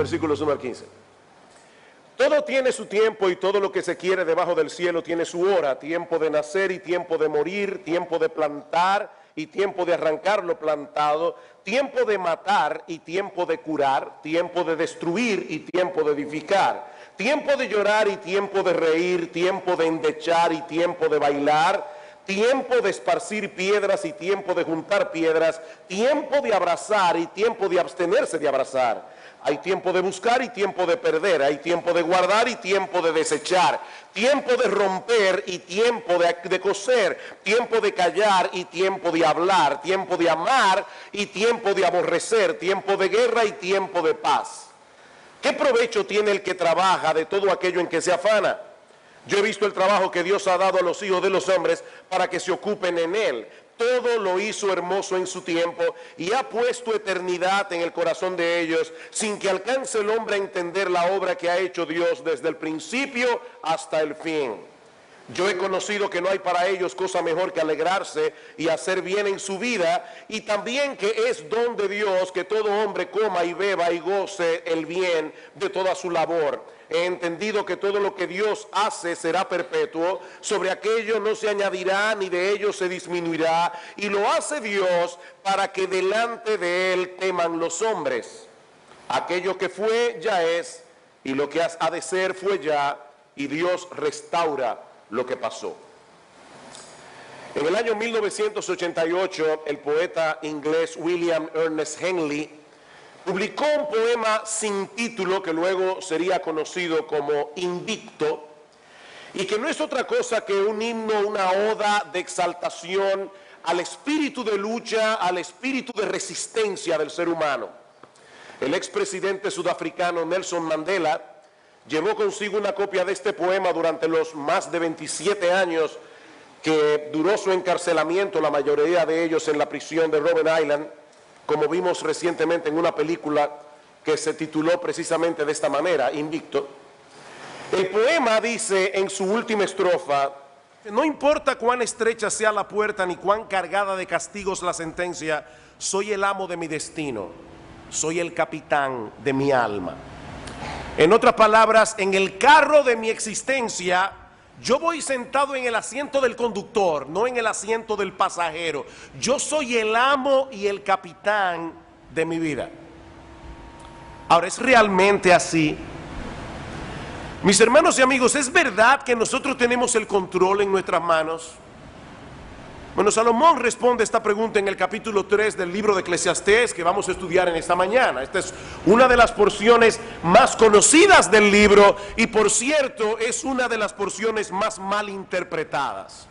versículos 1 al 15. Todo tiene su tiempo y todo lo que se quiere debajo del cielo tiene su hora, tiempo de nacer y tiempo de morir, tiempo de plantar y tiempo de arrancar lo plantado, tiempo de matar y tiempo de curar, tiempo de destruir y tiempo de edificar, tiempo de llorar y tiempo de reír, tiempo de endechar y tiempo de bailar, tiempo de esparcir piedras y tiempo de juntar piedras, tiempo de abrazar y tiempo de abstenerse de abrazar. Hay tiempo de buscar y tiempo de perder, hay tiempo de guardar y tiempo de desechar, tiempo de romper y tiempo de coser, tiempo de callar y tiempo de hablar, tiempo de amar y tiempo de aborrecer, tiempo de guerra y tiempo de paz. ¿Qué provecho tiene el que trabaja de todo aquello en que se afana? Yo he visto el trabajo que Dios ha dado a los hijos de los hombres para que se ocupen en él. Todo lo hizo hermoso en su tiempo y ha puesto eternidad en el corazón de ellos, sin que alcance el hombre a entender la obra que ha hecho Dios desde el principio hasta el fin. Yo he conocido que no hay para ellos cosa mejor que alegrarse y hacer bien en su vida, y también que es don de Dios que todo hombre coma y beba y goce el bien de toda su labor. He entendido que todo lo que Dios hace será perpetuo, sobre aquello no se añadirá ni de ello se disminuirá, y lo hace Dios para que delante de él teman los hombres. Aquello que fue ya es, y lo que ha de ser fue ya, y Dios restaura lo que pasó. En el año 1988, el poeta inglés William Ernest Henley publicó un poema sin título que luego sería conocido como Invicto, y que no es otra cosa que un himno, una oda de exaltación al espíritu de lucha, al espíritu de resistencia del ser humano. El expresidente sudafricano Nelson Mandela llevó consigo una copia de este poema durante los más de 27 años que duró su encarcelamiento, la mayoría de ellos en la prisión de Robben Island, como vimos recientemente en una película que se tituló precisamente de esta manera, Invicto. El poema dice en su última estrofa: no importa cuán estrecha sea la puerta ni cuán cargada de castigos la sentencia, soy el amo de mi destino, soy el capitán de mi alma. En otras palabras, en el carro de mi existencia, yo voy sentado en el asiento del conductor, no en el asiento del pasajero. Yo soy el amo y el capitán de mi vida. Ahora, ¿es realmente así? Mis hermanos y amigos, ¿es verdad que nosotros tenemos el control en nuestras manos? Bueno, Salomón responde esta pregunta en el capítulo 3 del libro de Eclesiastés, que vamos a estudiar en esta mañana. Esta es una de las porciones más conocidas del libro y, por cierto, es una de las porciones más mal interpretadas.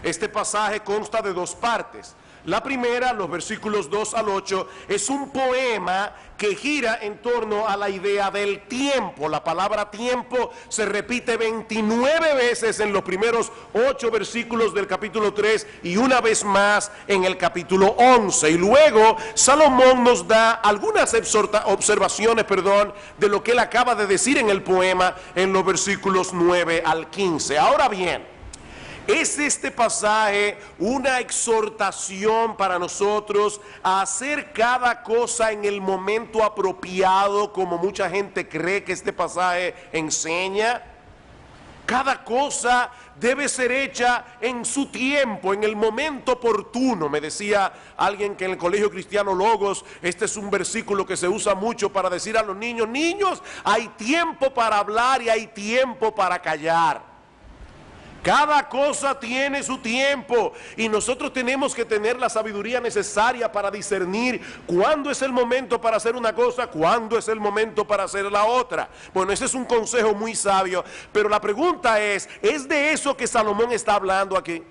Este pasaje consta de dos partes. La primera, los versículos 2 al 8, es un poema que gira en torno a la idea del tiempo. La palabra tiempo se repite 29 veces en los primeros 8 versículos del capítulo 3 y una vez más en el capítulo 11. Y luego Salomón nos da algunas observaciones, de lo que él acaba de decir en el poema en los versículos 9 al 15. Ahora bien, ¿es este pasaje una exhortación para nosotros a hacer cada cosa en el momento apropiado, como mucha gente cree que este pasaje enseña? Cada cosa debe ser hecha en su tiempo, en el momento oportuno. Me decía alguien que en el colegio cristiano Logos, este es un versículo que se usa mucho para decir a los niños: niños, hay tiempo para hablar y hay tiempo para callar. Cada cosa tiene su tiempo y nosotros tenemos que tener la sabiduría necesaria para discernir cuándo es el momento para hacer una cosa, cuándo es el momento para hacer la otra. Bueno, ese es un consejo muy sabio, pero la pregunta ¿es de eso que Salomón está hablando aquí?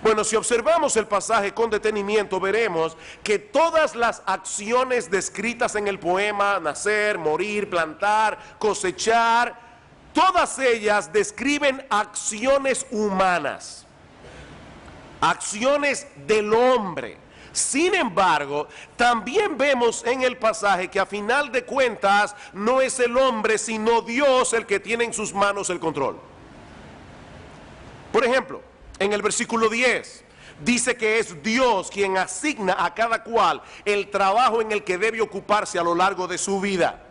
Bueno, si observamos el pasaje con detenimiento, veremos que todas las acciones descritas en el poema, nacer, morir, plantar, cosechar, todas ellas describen acciones humanas, acciones del hombre. Sin embargo, también vemos en el pasaje que a final de cuentas no es el hombre sino Dios el que tiene en sus manos el control. Por ejemplo, en el versículo 10 Dice que es Dios quien asigna a cada cual el trabajo en el que debe ocuparse a lo largo de su vida.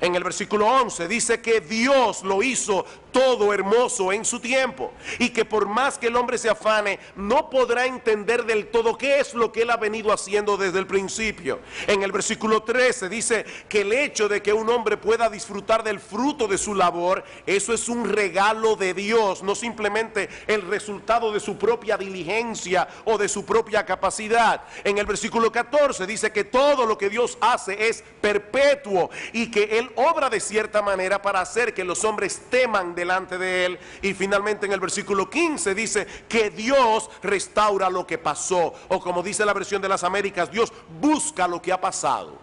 En el versículo 11 dice que Dios lo hizo todo hermoso en su tiempo y que por más que el hombre se afane, no podrá entender del todo qué es lo que él ha venido haciendo desde el principio. En el versículo 13 dice que el hecho de que un hombre pueda disfrutar del fruto de su labor, eso es un regalo de Dios, no simplemente el resultado de su propia diligencia o de su propia capacidad. En el versículo 14 dice que todo lo que Dios hace es perpetuo y que Él obra de cierta manera para hacer que los hombres teman delante de Él. Y finalmente en el versículo 15 dice que Dios restaura lo que pasó, o como dice la versión de las Américas, Dios busca lo que ha pasado.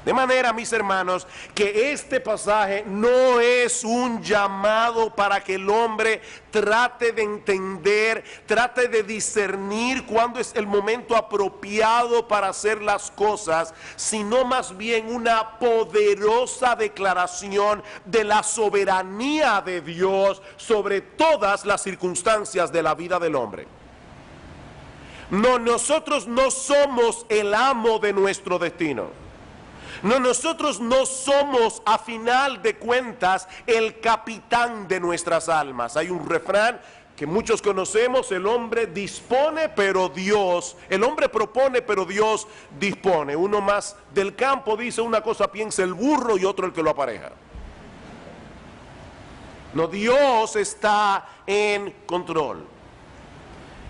De manera, mis hermanos, que este pasaje no es un llamado para que el hombre trate de entender, trate de discernir cuándo es el momento apropiado para hacer las cosas, sino más bien una poderosa declaración de la soberanía de Dios sobre todas las circunstancias de la vida del hombre. No, nosotros no somos el amo de nuestro destino. No, nosotros no somos a final de cuentas el capitán de nuestras almas. Hay un refrán que muchos conocemos: el hombre dispone pero Dios, el hombre propone pero Dios dispone. Uno más del campo dice: una cosa piensa el burro y otro el que lo apareja. No, Dios está en control.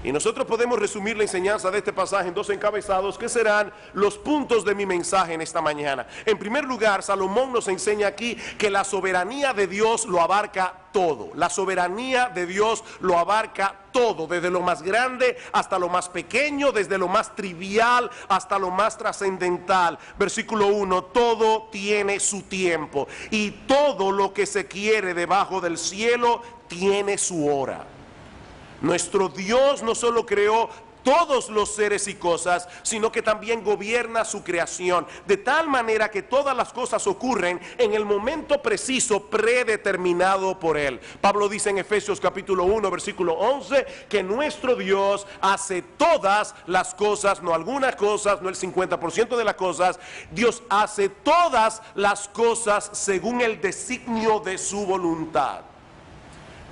Y nosotros podemos resumir la enseñanza de este pasaje en dos encabezados que serán los puntos de mi mensaje en esta mañana. En primer lugar, Salomón nos enseña aquí que la soberanía de Dios lo abarca todo. La soberanía de Dios lo abarca todo, desde lo más grande hasta lo más pequeño, desde lo más trivial hasta lo más trascendental. Versículo 1, todo tiene su tiempo y todo lo que se quiere debajo del cielo tiene su hora. Nuestro Dios no solo creó todos los seres y cosas, sino que también gobierna su creación, de tal manera que todas las cosas ocurren en el momento preciso predeterminado por Él. Pablo dice en Efesios capítulo 1, versículo 11, que nuestro Dios hace todas las cosas, no algunas cosas, no el 50% de las cosas. Dios hace todas las cosas según el designio de su voluntad.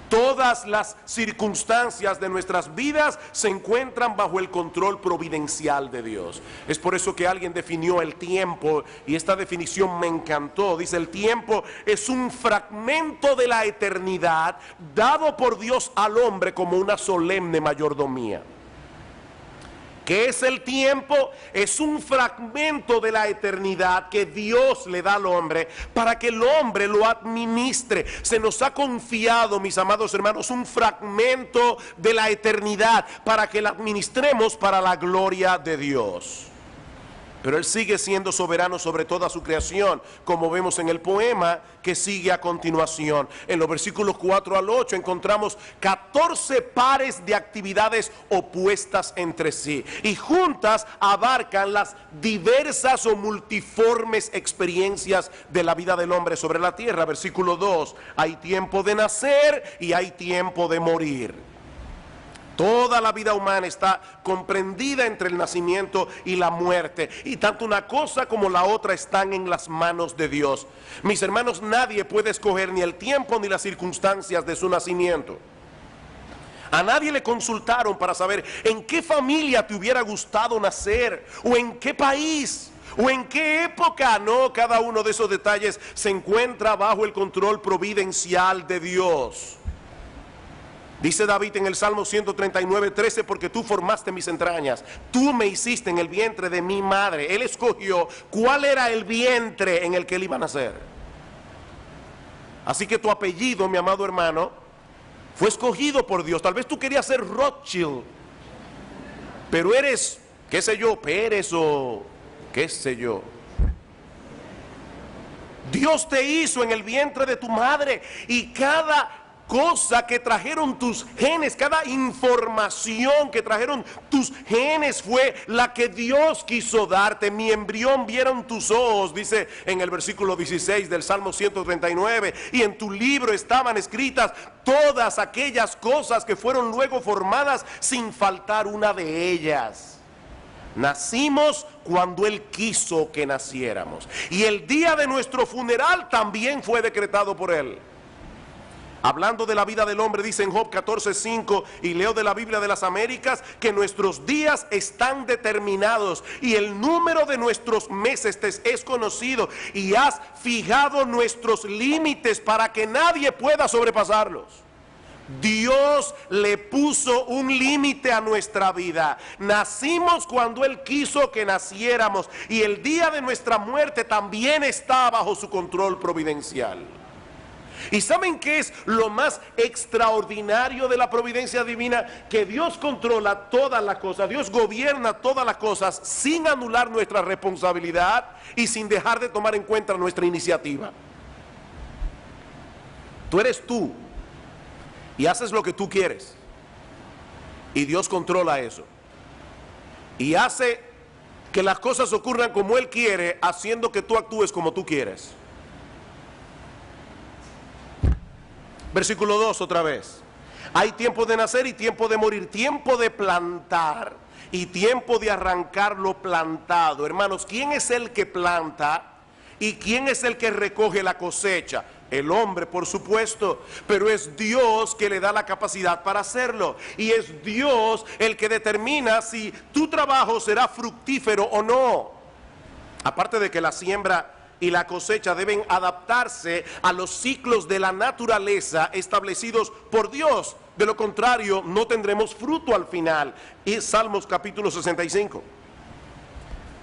Todas las circunstancias de nuestras vidas se encuentran bajo el control providencial de Dios. Es por eso que alguien definió el tiempo, y esta definición me encantó. Dice: el tiempo es un fragmento de la eternidad dado por Dios al hombre como una solemne mayordomía. ¿Qué es el tiempo? Es un fragmento de la eternidad que Dios le da al hombre para que el hombre lo administre. Se nos ha confiado, mis amados hermanos, un fragmento de la eternidad para que la administremos para la gloria de Dios. Pero Él sigue siendo soberano sobre toda su creación, como vemos en el poema que sigue a continuación. En los versículos 4 al 8 encontramos 14 pares de actividades opuestas entre sí, y juntas abarcan las diversas o multiformes experiencias de la vida del hombre sobre la tierra. Versículo 2, hay tiempo de nacer y hay tiempo de morir. Toda la vida humana está comprendida entre el nacimiento y la muerte, y tanto una cosa como la otra están en las manos de Dios. Mis hermanos, nadie puede escoger ni el tiempo ni las circunstancias de su nacimiento. A nadie le consultaron para saber en qué familia te hubiera gustado nacer, o en qué país, o en qué época. No, cada uno de esos detalles se encuentra bajo el control providencial de Dios. Dice David en el Salmo 139, 13, porque tú formaste mis entrañas, tú me hiciste en el vientre de mi madre. Él escogió cuál era el vientre en el que él iba a nacer. Así que tu apellido, mi amado hermano, fue escogido por Dios. Tal vez tú querías ser Rothschild, pero eres, qué sé yo, Pérez o qué sé yo. Dios te hizo en el vientre de tu madre, y cada cosa que trajeron tus genes, cada información que trajeron tus genes fue la que Dios quiso darte. Mi embrión vieron tus ojos, dice en el versículo 16 del Salmo 139, y en tu libro estaban escritas todas aquellas cosas que fueron luego formadas sin faltar una de ellas. Nacimos cuando Él quiso que naciéramos, y el día de nuestro funeral también fue decretado por Él. Hablando de la vida del hombre, dice en Job 14:5, y leo de la Biblia de las Américas, que nuestros días están determinados y el número de nuestros meses te es conocido, y has fijado nuestros límites para que nadie pueda sobrepasarlos. Dios le puso un límite a nuestra vida. Nacimos cuando Él quiso que naciéramos, y el día de nuestra muerte también está bajo su control providencial. ¿Y saben qué es lo más extraordinario de la providencia divina? Que Dios controla todas las cosas, Dios gobierna todas las cosas sin anular nuestra responsabilidad y sin dejar de tomar en cuenta nuestra iniciativa. Tú eres tú y haces lo que tú quieres, y Dios controla eso y hace que las cosas ocurran como Él quiere, haciendo que tú actúes como tú quieres. Versículo 2 otra vez. Hay tiempo de nacer y tiempo de morir, tiempo de plantar y tiempo de arrancar lo plantado. Hermanos, ¿quién es el que planta y quién es el que recoge la cosecha? El hombre, por supuesto, pero es Dios que le da la capacidad para hacerlo, y es Dios el que determina si tu trabajo será fructífero o no. Aparte de que la siembra y la cosecha deben adaptarse a los ciclos de la naturaleza establecidos por Dios. De lo contrario, no tendremos fruto al final. Y Salmos capítulo 65.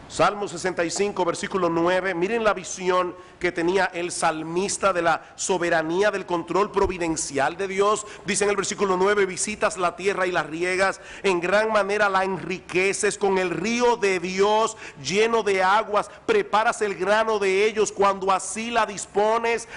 Salmo 65, versículo 9. Miren la visión que tenía el salmista de la soberanía, del control providencial de Dios. Dice en el versículo 9: visitas la tierra y la riegas, en gran manera la enriqueces, con el río de Dios lleno de aguas, preparas el grano de ellos cuando así la dispones,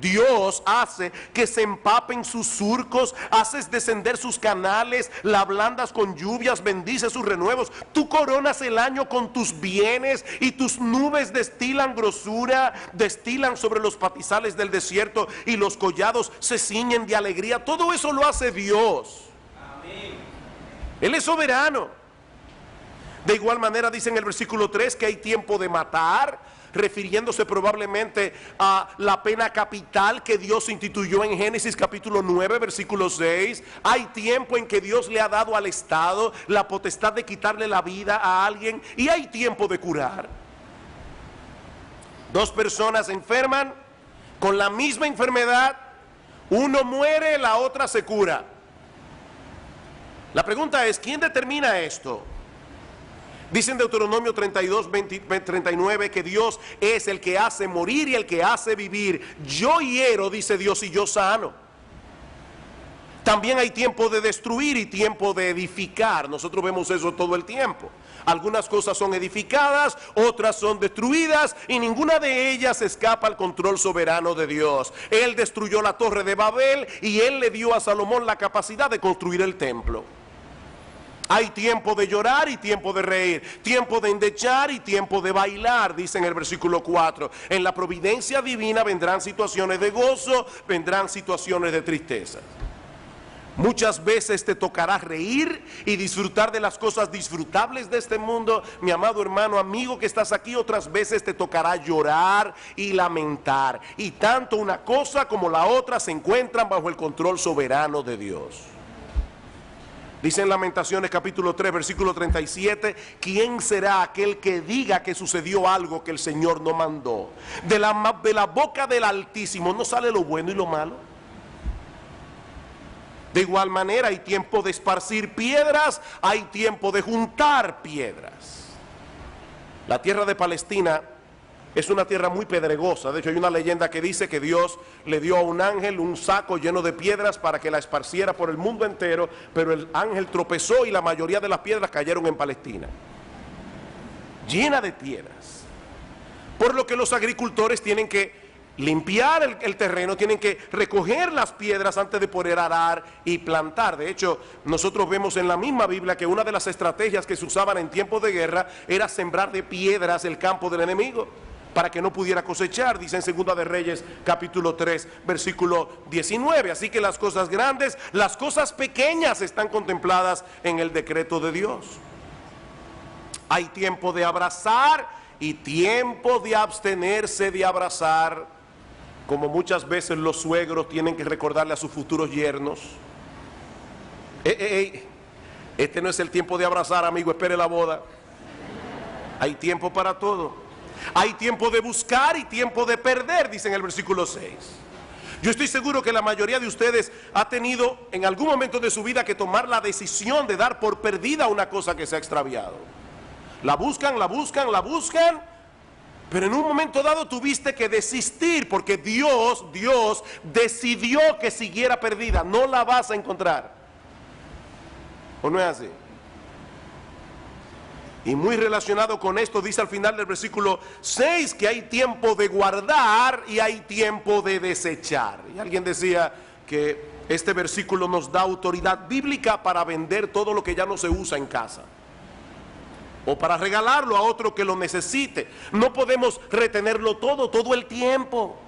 Dios hace que se empapen sus surcos, haces descender sus canales, la ablandas con lluvias, bendices sus renuevos. Tú coronas el año con tus bienes, y tus nubes destilan grosura, destilan sobre los pastizales del desierto, y los collados se ciñen de alegría. Todo eso lo hace Dios. Amén. Él es soberano. De igual manera dice en el versículo 3 que hay tiempo de matar, refiriéndose probablemente a la pena capital que Dios instituyó en Génesis capítulo 9 versículo 6. Hay tiempo en que Dios le ha dado al Estado la potestad de quitarle la vida a alguien, y hay tiempo de curar. Dos personas enferman con la misma enfermedad, uno muere, la otra se cura. La pregunta es, ¿quién determina esto? Dice en Deuteronomio 32, 39 que Dios es el que hace morir y el que hace vivir. Yo hiero, dice Dios, y yo sano. También hay tiempo de destruir y tiempo de edificar. Nosotros vemos eso todo el tiempo. Algunas cosas son edificadas, otras son destruidas, y ninguna de ellas escapa al control soberano de Dios. Él destruyó la torre de Babel, y Él le dio a Salomón la capacidad de construir el templo. Hay tiempo de llorar y tiempo de reír, tiempo de endechar y tiempo de bailar, dice en el versículo 4. En la providencia divina vendrán situaciones de gozo, vendrán situaciones de tristeza. Muchas veces te tocará reír y disfrutar de las cosas disfrutables de este mundo, mi amado hermano, amigo que estás aquí. Otras veces te tocará llorar y lamentar, y tanto una cosa como la otra se encuentran bajo el control soberano de Dios. Dice en Lamentaciones capítulo 3 versículo 37: ¿quién será aquel que diga que sucedió algo que el Señor no mandó? De la boca del Altísimo no sale lo bueno y lo malo. De igual manera hay tiempo de esparcir piedras, hay tiempo de juntar piedras. La tierra de Palestina es una tierra muy pedregosa. De hecho, hay una leyenda que dice que Dios le dio a un ángel un saco lleno de piedras para que la esparciera por el mundo entero, pero el ángel tropezó y la mayoría de las piedras cayeron en Palestina, llena de piedras. Por lo que los agricultores tienen que limpiar el terreno, tienen que recoger las piedras antes de poder arar y plantar. De hecho, nosotros vemos en la misma Biblia que una de las estrategias que se usaban en tiempos de guerra era sembrar de piedras el campo del enemigo para que no pudiera cosechar, dice en Segunda de Reyes capítulo 3 versículo 19. Así que las cosas grandes, las cosas pequeñas están contempladas en el decreto de Dios. Hay tiempo de abrazar y tiempo de abstenerse de abrazar, como muchas veces los suegros tienen que recordarle a sus futuros yernos. Este no es el tiempo de abrazar, amigo, espere la boda. Hay tiempo para todo. Hay tiempo de buscar y tiempo de perder, dice en el versículo 6. Yo estoy seguro que la mayoría de ustedes ha tenido en algún momento de su vida que tomar la decisión de dar por perdida una cosa que se ha extraviado. La buscan, la buscan, la buscan, pero en un momento dado tuviste que desistir porque Dios decidió que siguiera perdida. No la vas a encontrar. ¿O no es así? Y muy relacionado con esto, dice al final del versículo 6 que hay tiempo de guardar y hay tiempo de desechar. Y alguien decía que este versículo nos da autoridad bíblica para vender todo lo que ya no se usa en casa, o para regalarlo a otro que lo necesite. No podemos retenerlo todo el tiempo.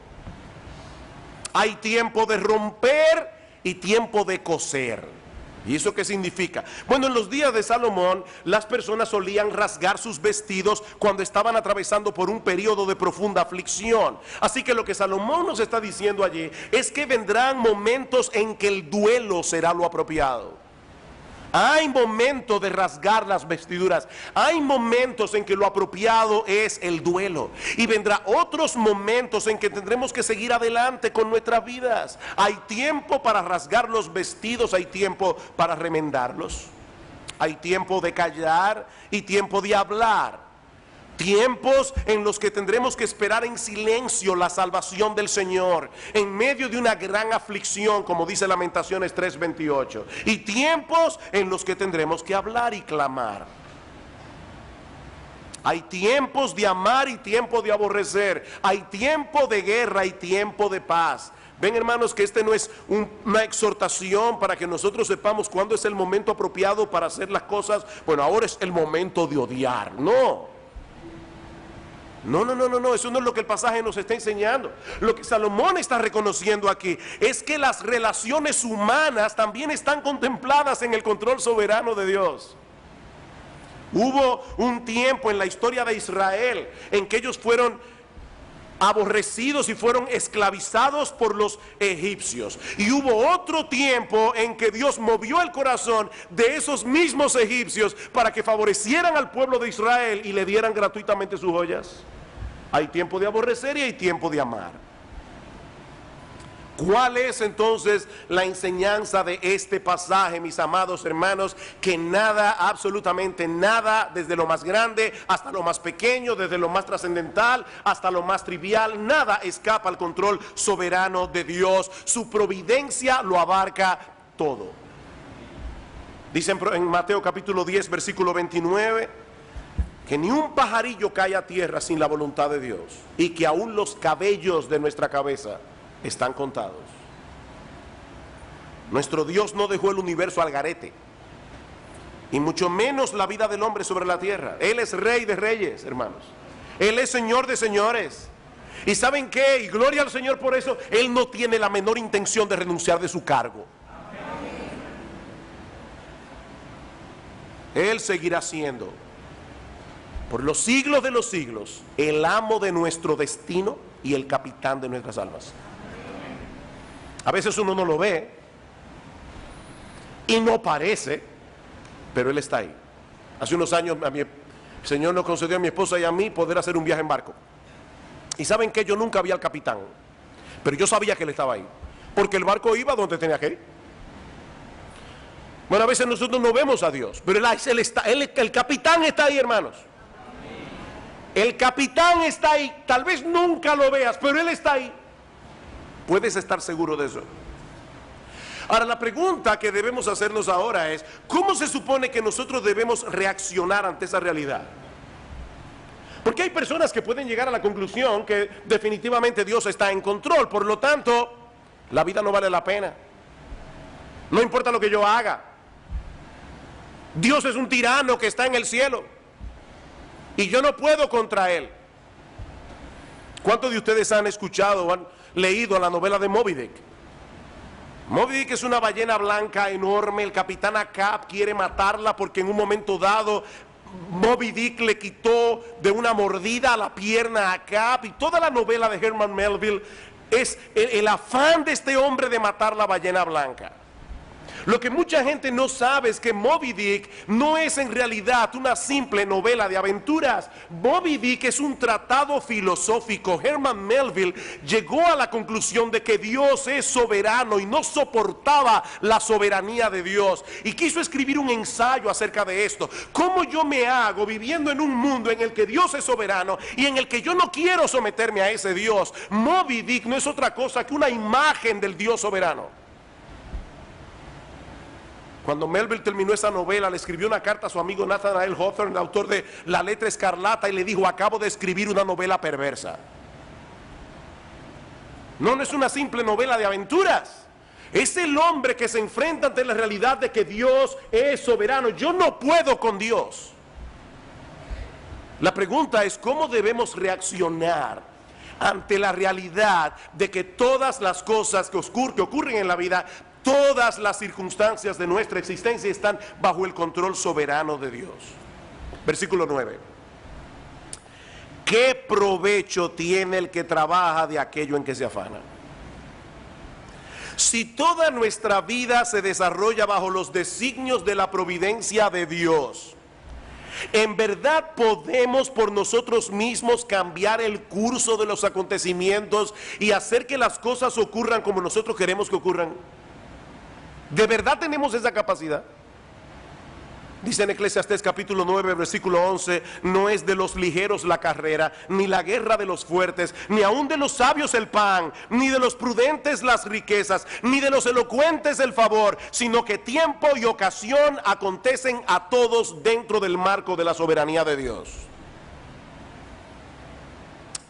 Hay tiempo de romper y tiempo de coser. ¿Y eso qué significa? Bueno, en los días de Salomón, las personas solían rasgar sus vestidos cuando estaban atravesando por un periodo de profunda aflicción. Así que lo que Salomón nos está diciendo allí es que vendrán momentos en que el duelo será lo apropiado. Hay momentos de rasgar las vestiduras. Hay momentos en que lo apropiado es el duelo. Y vendrá otros momentos en que tendremos que seguir adelante con nuestras vidas. Hay tiempo para rasgar los vestidos, hay tiempo para remendarlos. Hay tiempo de callar y tiempo de hablar. Tiempos en los que tendremos que esperar en silencio la salvación del Señor en medio de una gran aflicción, como dice Lamentaciones 3:28. Y tiempos en los que tendremos que hablar y clamar. Hay tiempos de amar y tiempo de aborrecer. Hay tiempo de guerra y tiempo de paz. Ven, hermanos, que este no es una exhortación para que nosotros sepamos cuándo es el momento apropiado para hacer las cosas. Bueno, ahora es el momento de odiar. No, eso no es lo que el pasaje nos está enseñando. Lo que Salomón está reconociendo aquí es que las relaciones humanas también están contempladas en el control soberano de Dios. Hubo un tiempo en la historia de Israel en que ellos fueron aborrecidos y fueron esclavizados por los egipcios. Y hubo otro tiempo en que Dios movió el corazón de esos mismos egipcios para que favorecieran al pueblo de Israel y le dieran gratuitamente sus joyas. Hay tiempo de aborrecer y hay tiempo de amar. ¿Cuál es entonces la enseñanza de este pasaje, mis amados hermanos? Que nada, absolutamente nada, desde lo más grande hasta lo más pequeño, desde lo más trascendental hasta lo más trivial, nada escapa al control soberano de Dios. Su providencia lo abarca todo. Dice en Mateo capítulo 10, versículo 29, que ni un pajarillo cae a tierra sin la voluntad de Dios, y que aún los cabellos de nuestra cabeza están contados. Nuestro Dios no dejó el universo al garete, y mucho menos la vida del hombre sobre la tierra. Él es Rey de reyes, hermanos. Él es Señor de señores. ¿Y saben qué? Y gloria al Señor por eso. Él no tiene la menor intención de renunciar de su cargo. Él seguirá siendo, por los siglos de los siglos, el amo de nuestro destino y el capitán de nuestras almas. A veces uno no lo ve y no parece, pero Él está ahí. Hace unos años el Señor nos concedió a mi esposa y a mí poder hacer un viaje en barco. Y saben que yo nunca vi al capitán, pero yo sabía que Él estaba ahí, porque el barco iba donde tenía que ir. Bueno, a veces nosotros no vemos a Dios, pero el capitán está ahí, hermanos. El capitán está ahí. Tal vez nunca lo veas, pero Él está ahí. Puedes estar seguro de eso. Ahora, la pregunta que debemos hacernos ahora es: ¿cómo se supone que nosotros debemos reaccionar ante esa realidad? Porque hay personas que pueden llegar a la conclusión que definitivamente Dios está en control, por lo tanto, la vida no vale la pena. No importa lo que yo haga. Dios es un tirano que está en el cielo y yo no puedo contra él. ¿Cuántos de ustedes han escuchado o han leído la novela de Moby Dick? Moby Dick es una ballena blanca enorme. El capitán Ahab quiere matarla porque en un momento dado Moby Dick le quitó de una mordida la pierna a Ahab, y toda la novela de Herman Melville es el afán de este hombre de matar la ballena blanca. Lo que mucha gente no sabe es que Moby Dick no es en realidad una simple novela de aventuras. Moby Dick es un tratado filosófico. Herman Melville llegó a la conclusión de que Dios es soberano y no soportaba la soberanía de Dios, y quiso escribir un ensayo acerca de esto. ¿Cómo yo me hago viviendo en un mundo en el que Dios es soberano y en el que yo no quiero someterme a ese Dios? Moby Dick no es otra cosa que una imagen del Dios soberano. Cuando Melville terminó esa novela, le escribió una carta a su amigo Nathaniel Hawthorne, el autor de La Letra Escarlata, y le dijo: acabo de escribir una novela perversa. No es una simple novela de aventuras. Es el hombre que se enfrenta ante la realidad de que Dios es soberano. Yo no puedo con Dios. La pregunta es: ¿cómo debemos reaccionar ante la realidad de que todas las cosas que ocurren en la vida, todas las circunstancias de nuestra existencia están bajo el control soberano de Dios? Versículo 9. ¿Qué provecho tiene el que trabaja de aquello en que se afana? Si toda nuestra vida se desarrolla bajo los designios de la providencia de Dios, ¿en verdad podemos por nosotros mismos cambiar el curso de los acontecimientos y hacer que las cosas ocurran como nosotros queremos que ocurran? ¿De verdad tenemos esa capacidad? Dice en Eclesiastés capítulo 9, versículo 11: no es de los ligeros la carrera, ni la guerra de los fuertes, ni aun de los sabios el pan, ni de los prudentes las riquezas, ni de los elocuentes el favor, sino que tiempo y ocasión acontecen a todos dentro del marco de la soberanía de Dios.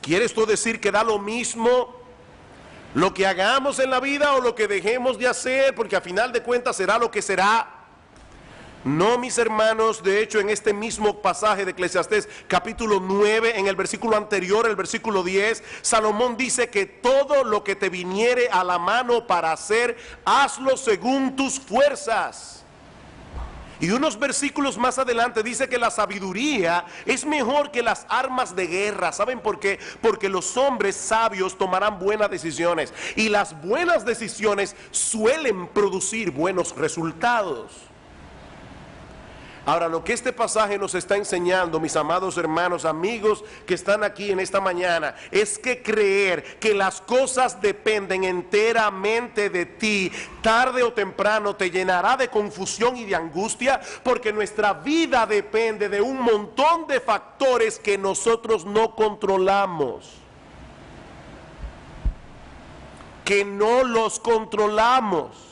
¿Quiere esto decir que da lo mismo lo que hagamos en la vida o lo que dejemos de hacer, porque a final de cuentas será lo que será? No, mis hermanos. De hecho, en este mismo pasaje de Eclesiastés capítulo 9, en el versículo anterior, el versículo 10, Salomón dice que todo lo que te viniere a la mano para hacer, hazlo según tus fuerzas. Y unos versículos más adelante dice que la sabiduría es mejor que las armas de guerra. ¿Saben por qué? Porque los hombres sabios tomarán buenas decisiones, y las buenas decisiones suelen producir buenos resultados. Ahora, lo que este pasaje nos está enseñando, mis amados hermanos, amigos que están aquí en esta mañana, es que creer que las cosas dependen enteramente de ti, tarde o temprano te llenará de confusión y de angustia, porque nuestra vida depende de un montón de factores que nosotros no controlamos, que no los controlamos.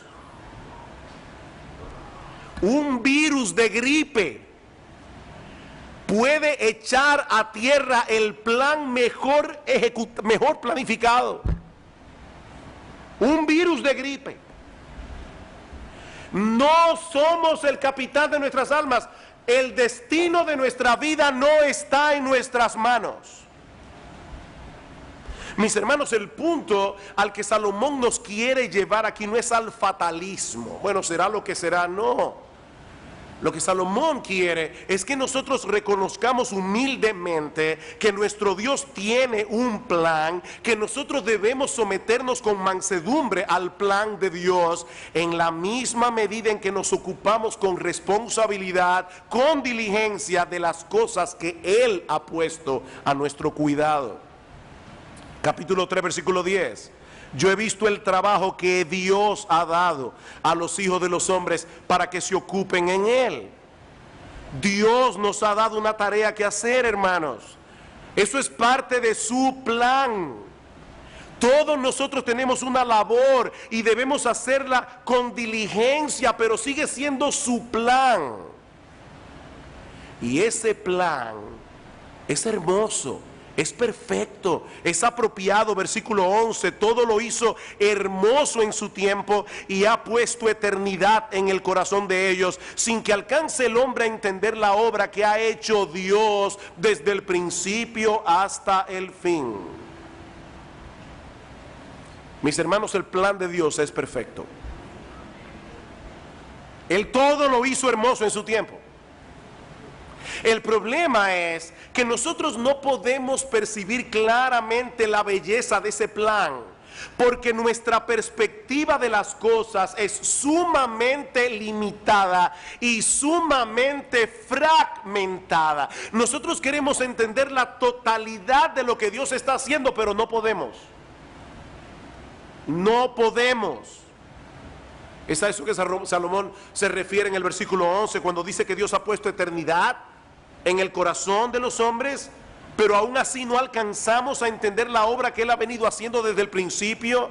Un virus de gripe puede echar a tierra el plan mejor planificado. Un virus de gripe. No somos el capitán de nuestras almas. El destino de nuestra vida no está en nuestras manos. Mis hermanos, el punto al que Salomón nos quiere llevar aquí no es al fatalismo. Bueno, será lo que será, no. Lo que Salomón quiere es que nosotros reconozcamos humildemente que nuestro Dios tiene un plan, que nosotros debemos someternos con mansedumbre al plan de Dios, en la misma medida en que nos ocupamos con responsabilidad, con diligencia de las cosas que Él ha puesto a nuestro cuidado. Capítulo 3, versículo 10. Yo he visto el trabajo que Dios ha dado a los hijos de los hombres para que se ocupen en él. Dios nos ha dado una tarea que hacer, hermanos. Eso es parte de su plan. Todos nosotros tenemos una labor y debemos hacerla con diligencia, pero sigue siendo su plan. Y ese plan es hermoso, es perfecto, es apropiado. Versículo 11, todo lo hizo hermoso en su tiempo y ha puesto eternidad en el corazón de ellos, sin que alcance el hombre a entender la obra que ha hecho Dios desde el principio hasta el fin. Mis hermanos, el plan de Dios es perfecto. Él todo lo hizo hermoso en su tiempo. El problema es que nosotros no podemos percibir claramente la belleza de ese plan, porque nuestra perspectiva de las cosas es sumamente limitada y sumamente fragmentada. Nosotros queremos entender la totalidad de lo que Dios está haciendo, pero no podemos. No podemos. Es a eso que Salomón se refiere en el versículo 11, cuando dice que Dios ha puesto eternidad en el corazón de los hombres, pero aún así no alcanzamos a entender la obra que Él ha venido haciendo desde el principio.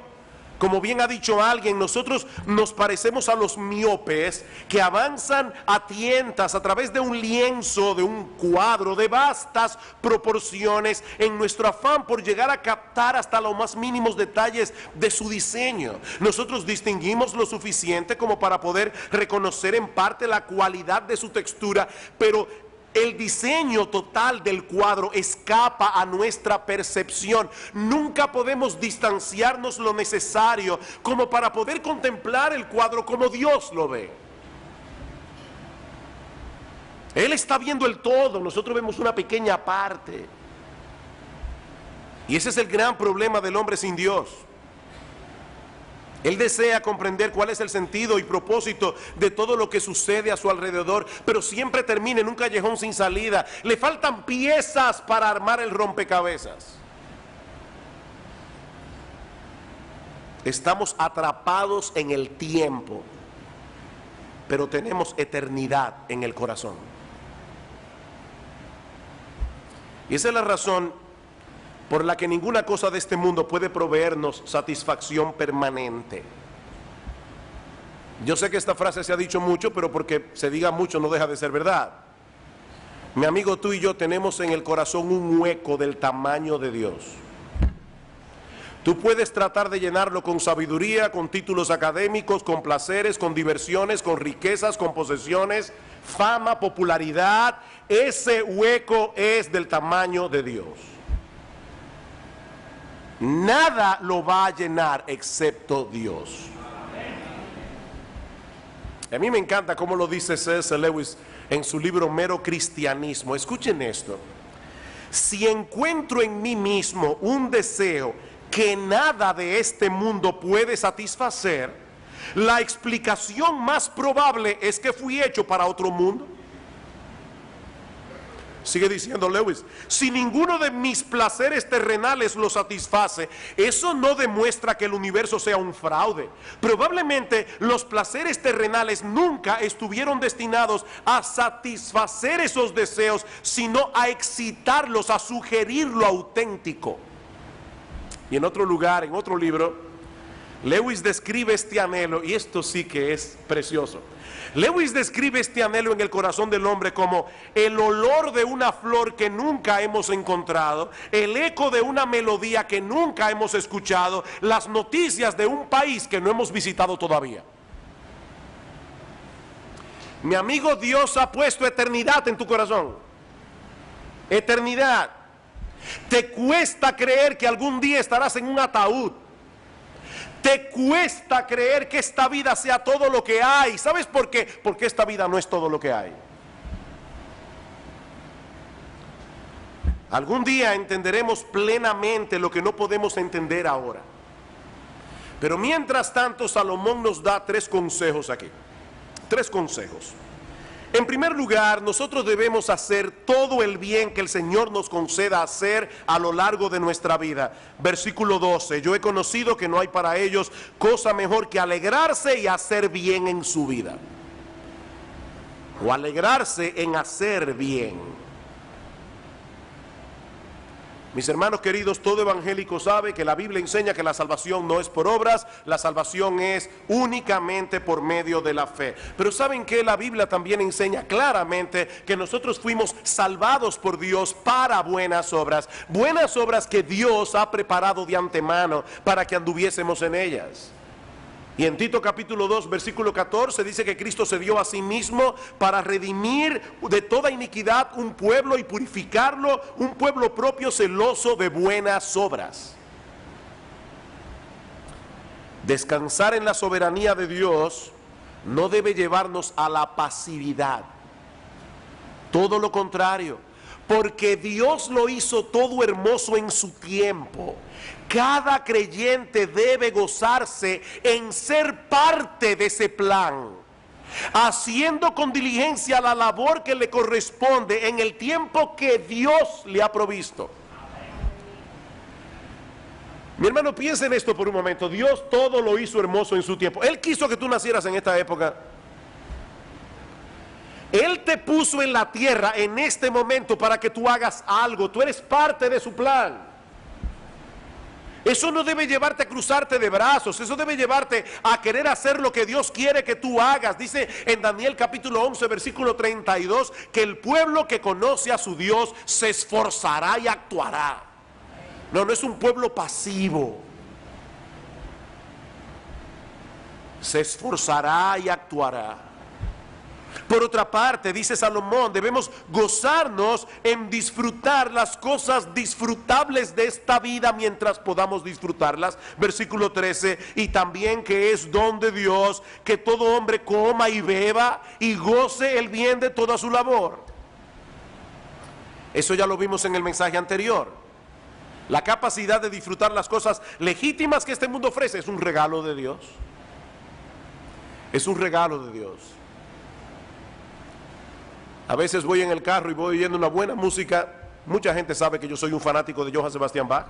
Como bien ha dicho alguien, nosotros nos parecemos a los miopes que avanzan a tientas a través de un lienzo, de un cuadro de vastas proporciones, en nuestro afán por llegar a captar hasta los más mínimos detalles de su diseño. Nosotros distinguimos lo suficiente como para poder reconocer en parte la cualidad de su textura, pero el diseño total del cuadro escapa a nuestra percepción. Nunca podemos distanciarnos lo necesario como para poder contemplar el cuadro como Dios lo ve. Él está viendo el todo, nosotros vemos una pequeña parte. Y ese es el gran problema del hombre sin Dios. Él desea comprender cuál es el sentido y propósito de todo lo que sucede a su alrededor, pero siempre termina en un callejón sin salida. Le faltan piezas para armar el rompecabezas. Estamos atrapados en el tiempo, pero tenemos eternidad en el corazón. Y esa es la razón por la que ninguna cosa de este mundo puede proveernos satisfacción permanente. Yo sé que esta frase se ha dicho mucho, pero porque se diga mucho no deja de ser verdad. Mi amigo, tú y yo tenemos en el corazón un hueco del tamaño de Dios. Tú puedes tratar de llenarlo con sabiduría, con títulos académicos, con placeres, con diversiones, con riquezas, con posesiones, fama, popularidad. Ese hueco es del tamaño de Dios. Nada lo va a llenar excepto Dios. A mí me encanta cómo lo dice C.S. Lewis en su libro Mero Cristianismo. Escuchen esto: si encuentro en mí mismo un deseo que nada de este mundo puede satisfacer, la explicación más probable es que fui hecho para otro mundo. Sigue diciendo Lewis, si ninguno de mis placeres terrenales lo satisface, eso no demuestra que el universo sea un fraude. Probablemente los placeres terrenales nunca estuvieron destinados a satisfacer esos deseos, sino a excitarlos, a sugerir lo auténtico. Y en otro lugar, en otro libro, Lewis describe este anhelo, y esto sí que es precioso. Lewis describe este anhelo en el corazón del hombre como el olor de una flor que nunca hemos encontrado, el eco de una melodía que nunca hemos escuchado, las noticias de un país que no hemos visitado todavía. Mi amigo, Dios ha puesto eternidad en tu corazón. Eternidad. Te cuesta creer que algún día estarás en un ataúd. Te cuesta creer que esta vida sea todo lo que hay. ¿Sabes por qué? Porque esta vida no es todo lo que hay. Algún día entenderemos plenamente lo que no podemos entender ahora. Pero mientras tanto, Salomón nos da 3 consejos aquí. 3 consejos. En primer lugar, nosotros debemos hacer todo el bien que el Señor nos conceda hacer a lo largo de nuestra vida. Versículo 12, yo he conocido que no hay para ellos cosa mejor que alegrarse y hacer bien en su vida. O alegrarse en hacer bien. Mis hermanos queridos, todo evangélico sabe que la Biblia enseña que la salvación no es por obras, la salvación es únicamente por medio de la fe. Pero ¿saben qué? La Biblia también enseña claramente que nosotros fuimos salvados por Dios para buenas obras que Dios ha preparado de antemano para que anduviésemos en ellas. Y en Tito capítulo 2 versículo 14 dice que Cristo se dio a sí mismo para redimir de toda iniquidad un pueblo y purificarlo, un pueblo propio celoso de buenas obras. Descansar en la soberanía de Dios no debe llevarnos a la pasividad. Todo lo contrario, porque Dios lo hizo todo hermoso en su tiempo. Cada creyente debe gozarse en ser parte de ese plan, haciendo con diligencia la labor que le corresponde en el tiempo que Dios le ha provisto. Mi hermano, piensa en esto por un momento. Dios todo lo hizo hermoso en su tiempo. Él quiso que tú nacieras en esta época. Él te puso en la tierra en este momento para que tú hagas algo. Tú eres parte de su plan. Eso no debe llevarte a cruzarte de brazos, eso debe llevarte a querer hacer lo que Dios quiere que tú hagas. Dice en Daniel capítulo 11 versículo 32 que el pueblo que conoce a su Dios se esforzará y actuará. No, no es un pueblo pasivo. Se esforzará y actuará. Por otra parte, dice Salomón, debemos gozarnos en disfrutar las cosas disfrutables de esta vida mientras podamos disfrutarlas. Versículo 13, y también que es don de Dios que todo hombre coma y beba y goce el bien de toda su labor. Eso ya lo vimos en el mensaje anterior. La capacidad de disfrutar las cosas legítimas que este mundo ofrece es un regalo de Dios. Es un regalo de Dios. A veces voy en el carro y voy oyendo una buena música. Mucha gente sabe que yo soy un fanático de Johann Sebastian Bach.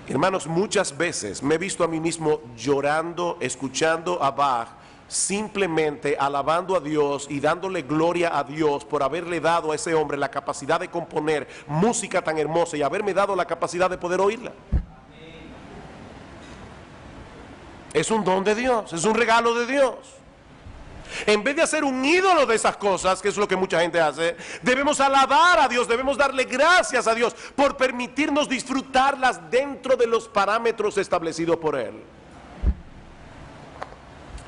Hermanos, muchas veces me he visto a mí mismo llorando, escuchando a Bach, simplemente alabando a Dios y dándole gloria a Dios por haberle dado a ese hombre la capacidad de componer música tan hermosa y haberme dado la capacidad de poder oírla. Es un don de Dios, es un regalo de Dios. En vez de hacer un ídolo de esas cosas, que es lo que mucha gente hace, debemos alabar a Dios, debemos darle gracias a Dios por permitirnos disfrutarlas dentro de los parámetros establecidos por Él.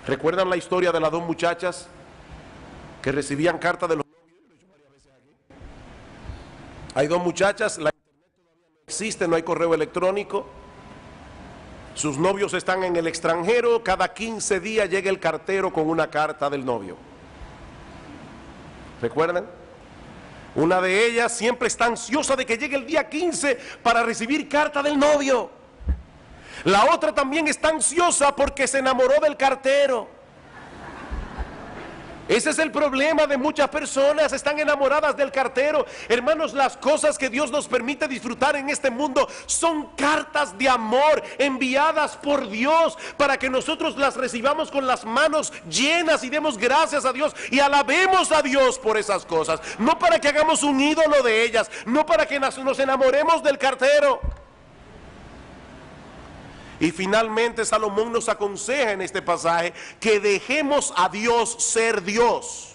¿Recuerdan la historia de las dos muchachas que recibían cartas de los novios? Hay dos muchachas, la internet todavía no existe, no hay correo electrónico. Sus novios están en el extranjero, cada 15 días llega el cartero con una carta del novio. ¿Recuerdan? Una de ellas siempre está ansiosa de que llegue el día 15 para recibir carta del novio. La otra también está ansiosa porque se enamoró del cartero. Ese es el problema de muchas personas, están enamoradas del cartero. Hermanos, las cosas que Dios nos permite disfrutar en este mundo son cartas de amor enviadas por Dios para que nosotros las recibamos con las manos llenas y demos gracias a Dios y alabemos a Dios por esas cosas. No para que hagamos un ídolo de ellas, no para que nos enamoremos del cartero. Y finalmente Salomón nos aconseja en este pasaje que dejemos a Dios ser Dios.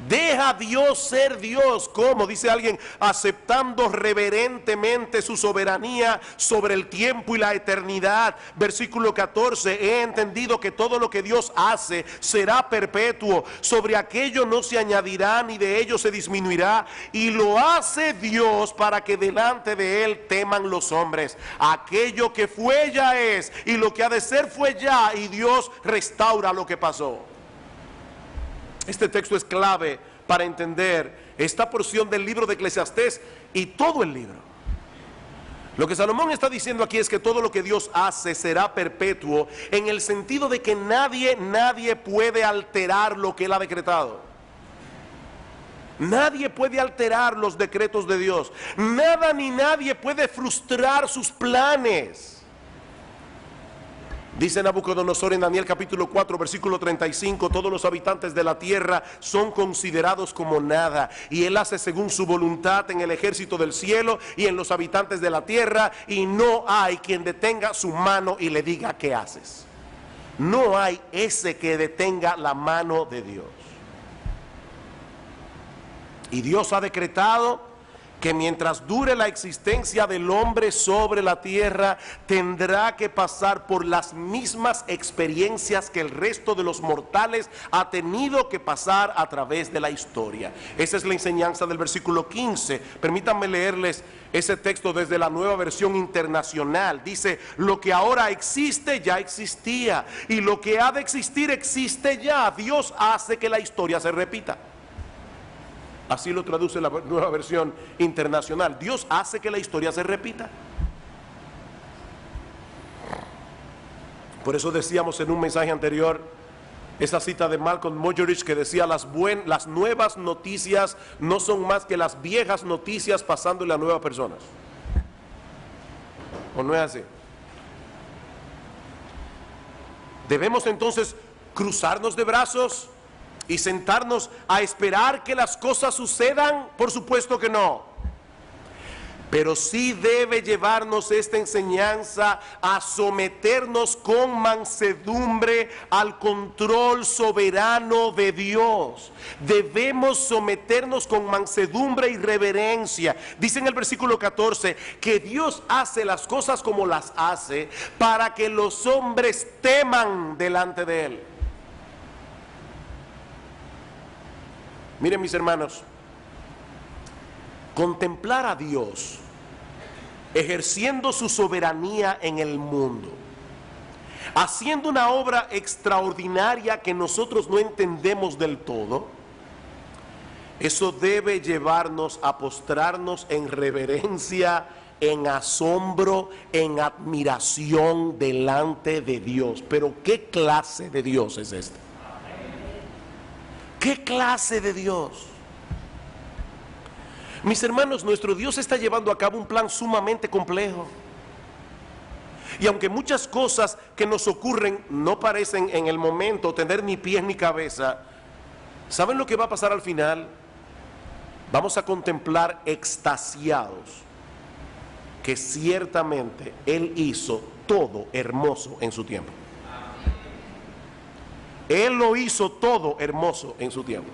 Deja a Dios ser Dios. ¿Cómo? Dice alguien, aceptando reverentemente su soberanía sobre el tiempo y la eternidad. Versículo 14, he entendido que todo lo que Dios hace será perpetuo. Sobre aquello no se añadirá ni de ello se disminuirá. Y lo hace Dios para que delante de Él teman los hombres. Aquello que fue ya es, y lo que ha de ser fue ya, y Dios restaura lo que pasó. Este texto es clave para entender esta porción del libro de Eclesiastés y todo el libro. Lo que Salomón está diciendo aquí es que todo lo que Dios hace será perpetuo, en el sentido de que nadie puede alterar lo que Él ha decretado. Nadie puede alterar los decretos de Dios. Nada ni nadie puede frustrar sus planes. Dice Nabucodonosor en Daniel capítulo 4 versículo 35, todos los habitantes de la tierra son considerados como nada, y Él hace según su voluntad en el ejército del cielo y en los habitantes de la tierra, y no hay quien detenga su mano y le diga ¿qué haces? No hay ese que detenga la mano de Dios. Y Dios ha decretado que mientras dure la existencia del hombre sobre la tierra, tendrá que pasar por las mismas experiencias que el resto de los mortales ha tenido que pasar a través de la historia. Esa es la enseñanza del versículo 15. Permítanme leerles ese texto desde la Nueva Versión Internacional. Dice, lo que ahora existe ya existía, y lo que ha de existir existe ya. Dios hace que la historia se repita. Así lo traduce la Nueva Versión Internacional. Dios hace que la historia se repita. Por eso decíamos en un mensaje anterior esa cita de Malcolm Muggeridge que decía, las nuevas noticias no son más que las viejas noticias pasándole a nuevas personas. ¿O no es así? Debemos entonces cruzarnos de brazos y sentarnos a esperar que las cosas sucedan. Por supuesto que no. Pero sí debe llevarnos esta enseñanza a someternos con mansedumbre al control soberano de Dios. Debemos someternos con mansedumbre y reverencia. Dice en el versículo 14 que Dios hace las cosas como las hace para que los hombres teman delante de Él. Miren, mis hermanos, contemplar a Dios ejerciendo su soberanía en el mundo, haciendo una obra extraordinaria que nosotros no entendemos del todo, eso debe llevarnos a postrarnos en reverencia, en asombro, en admiración delante de Dios. Pero ¿qué clase de Dios es este? ¿Qué clase de Dios? Mis hermanos, nuestro Dios está llevando a cabo un plan sumamente complejo. Y aunque muchas cosas que nos ocurren no parecen en el momento tener ni pies ni cabeza, ¿saben lo que va a pasar al final? Vamos a contemplar extasiados que ciertamente Él hizo todo hermoso en su tiempo. Él lo hizo todo hermoso en su tiempo.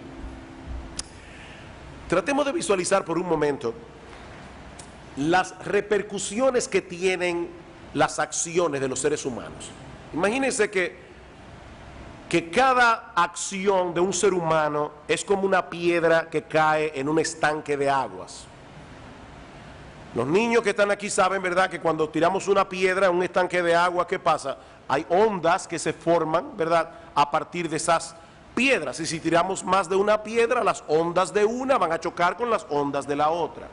Tratemos de visualizar por un momento las repercusiones que tienen las acciones de los seres humanos. Imagínense que cada acción de un ser humano es como una piedra que cae en un estanque de aguas. Los niños que están aquí saben, ¿verdad?, que cuando tiramos una piedra en un estanque de agua, ¿qué pasa? Hay ondas que se forman, ¿verdad?, a partir de esas piedras. Y si tiramos más de una piedra, las ondas de una van a chocar con las ondas de la otra.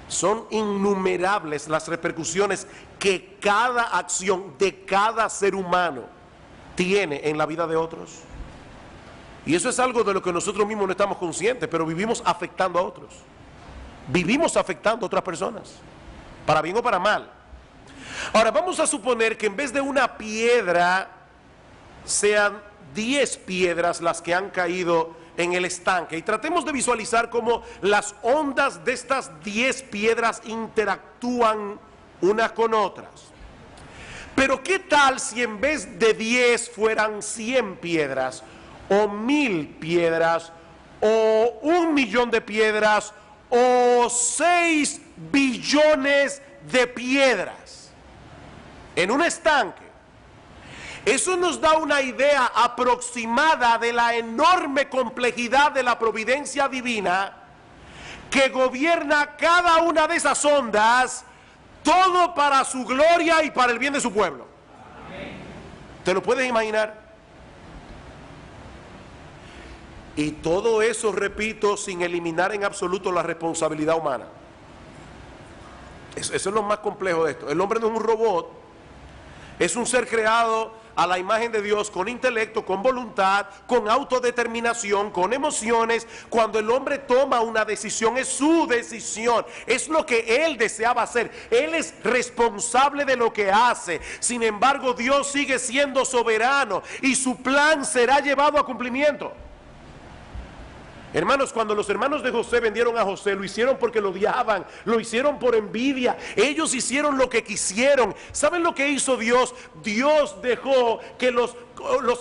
Son innumerables las repercusiones que cada acción de cada ser humano tiene en la vida de otros. Y eso es algo de lo que nosotros mismos no estamos conscientes, pero vivimos afectando a otros. Vivimos afectando a otras personas, para bien o para mal. Ahora vamos a suponer que en vez de una piedra sean 10 piedras las que han caído en el estanque, y tratemos de visualizar cómo las ondas de estas 10 piedras interactúan unas con otras. Pero ¿qué tal si en vez de 10 fueran 100 piedras, o 1000 piedras, o 1.000.000 de piedras, o 6 billones de piedras en un estanque? Eso nos da una idea aproximada de la enorme complejidad de la providencia divina que gobierna cada una de esas ondas, todo para su gloria y para el bien de su pueblo. ¿Te lo puedes imaginar? Y todo eso, repito, sin eliminar en absoluto la responsabilidad humana. Eso es lo más complejo de esto. El hombre no es un robot. Es un ser creado a la imagen de Dios, con intelecto, con voluntad, con autodeterminación, con emociones. Cuando el hombre toma una decisión, es su decisión, es lo que él deseaba hacer. Él es responsable de lo que hace. Sin embargo, Dios sigue siendo soberano y su plan será llevado a cumplimiento. Hermanos, cuando los hermanos de José vendieron a José, lo hicieron porque lo odiaban, lo hicieron por envidia. Ellos hicieron lo que quisieron. ¿Saben lo que hizo Dios? Dios dejó que los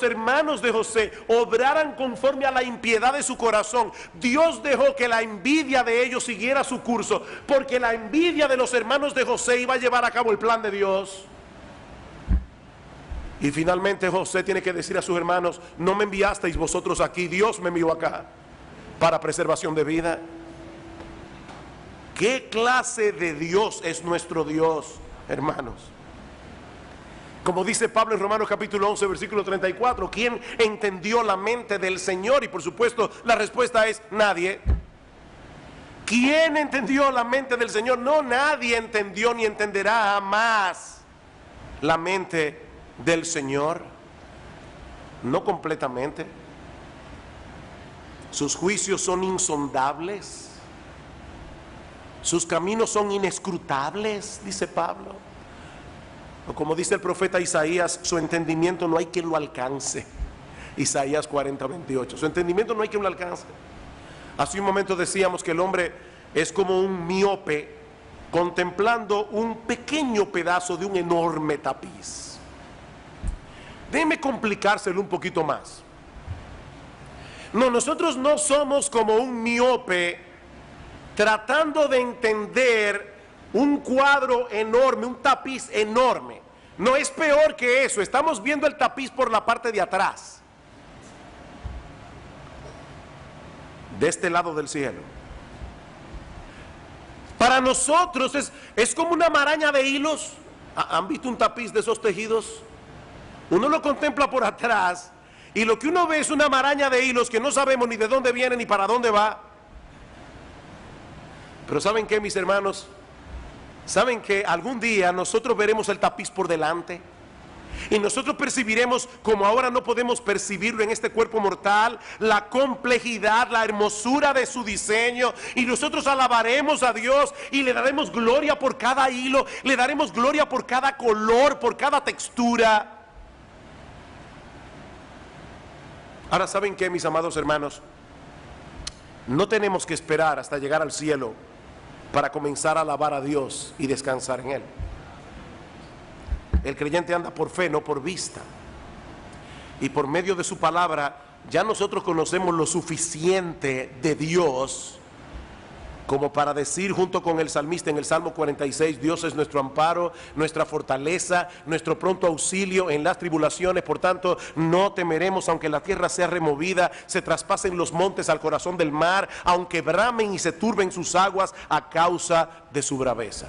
hermanos de José obraran conforme a la impiedad de su corazón. Dios dejó que la envidia de ellos siguiera su curso, porque la envidia de los hermanos de José iba a llevar a cabo el plan de Dios. Y finalmente José tiene que decir a sus hermanos: no me enviasteis vosotros aquí, Dios me envió acá para preservación de vida. ¿Qué clase de Dios es nuestro Dios, hermanos? Como dice Pablo en Romanos capítulo 11, versículo 34, ¿quién entendió la mente del Señor? Y por supuesto la respuesta es nadie. ¿Quién entendió la mente del Señor? No, nadie entendió ni entenderá jamás la mente del Señor. No completamente. Sus juicios son insondables, sus caminos son inescrutables, dice Pablo. O como dice el profeta Isaías, su entendimiento no hay quien lo alcance. Isaías 40, 28. Su entendimiento no hay quien lo alcance. Hace un momento decíamos que el hombre es como un miope contemplando un pequeño pedazo de un enorme tapiz. Déjeme complicárselo un poquito más. No, nosotros no somos como un miope tratando de entender un cuadro enorme, un tapiz enorme. No, es peor que eso. Estamos viendo el tapiz por la parte de atrás, de este lado del cielo. Para nosotros es como una maraña de hilos. ¿Han visto un tapiz de esos tejidos? Uno lo contempla por atrás y lo que uno ve es una maraña de hilos que no sabemos ni de dónde viene ni para dónde va. Pero ¿saben qué, mis hermanos? ¿Saben que algún día nosotros veremos el tapiz por delante? Y nosotros percibiremos, como ahora no podemos percibirlo en este cuerpo mortal, la complejidad, la hermosura de su diseño. Y nosotros alabaremos a Dios y le daremos gloria por cada hilo, le daremos gloria por cada color, por cada textura. Ahora, ¿saben qué, mis amados hermanos? No tenemos que esperar hasta llegar al cielo para comenzar a alabar a Dios y descansar en Él. El creyente anda por fe, no por vista. Y por medio de su palabra, ya nosotros conocemos lo suficiente de Dios como para decir junto con el salmista en el Salmo 46, Dios es nuestro amparo, nuestra fortaleza, nuestro pronto auxilio en las tribulaciones. Por tanto, no temeremos aunque la tierra sea removida, se traspasen los montes al corazón del mar, aunque bramen y se turben sus aguas a causa de su braveza.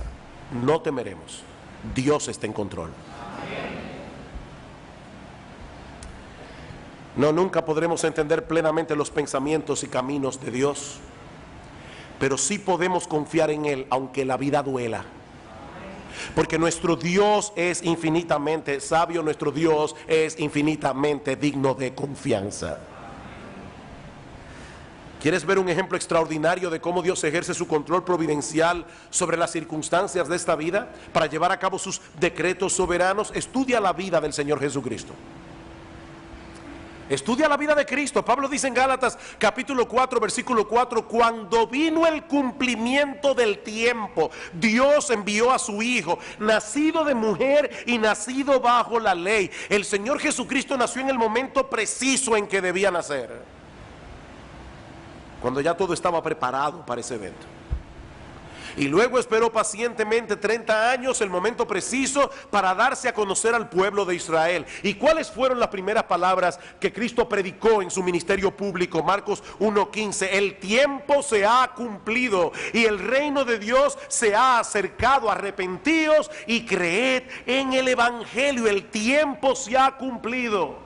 No temeremos. Dios está en control. No, nunca podremos entender plenamente los pensamientos y caminos de Dios, pero sí podemos confiar en Él aunque la vida duela. Porque nuestro Dios es infinitamente sabio, nuestro Dios es infinitamente digno de confianza. ¿Quieres ver un ejemplo extraordinario de cómo Dios ejerce su control providencial sobre las circunstancias de esta vida para llevar a cabo sus decretos soberanos? Estudia la vida del Señor Jesucristo. Estudia la vida de Cristo. Pablo dice en Gálatas capítulo 4 versículo 4: cuando vino el cumplimiento del tiempo, Dios envió a su Hijo, nacido de mujer y nacido bajo la ley. El Señor Jesucristo nació en el momento preciso en que debía nacer, cuando ya todo estaba preparado para ese evento. Y luego esperó pacientemente 30 años, el momento preciso para darse a conocer al pueblo de Israel. ¿Y cuáles fueron las primeras palabras que Cristo predicó en su ministerio público? Marcos 1:15: el tiempo se ha cumplido y el reino de Dios se ha acercado. Arrepentíos y creed en el evangelio. El tiempo se ha cumplido.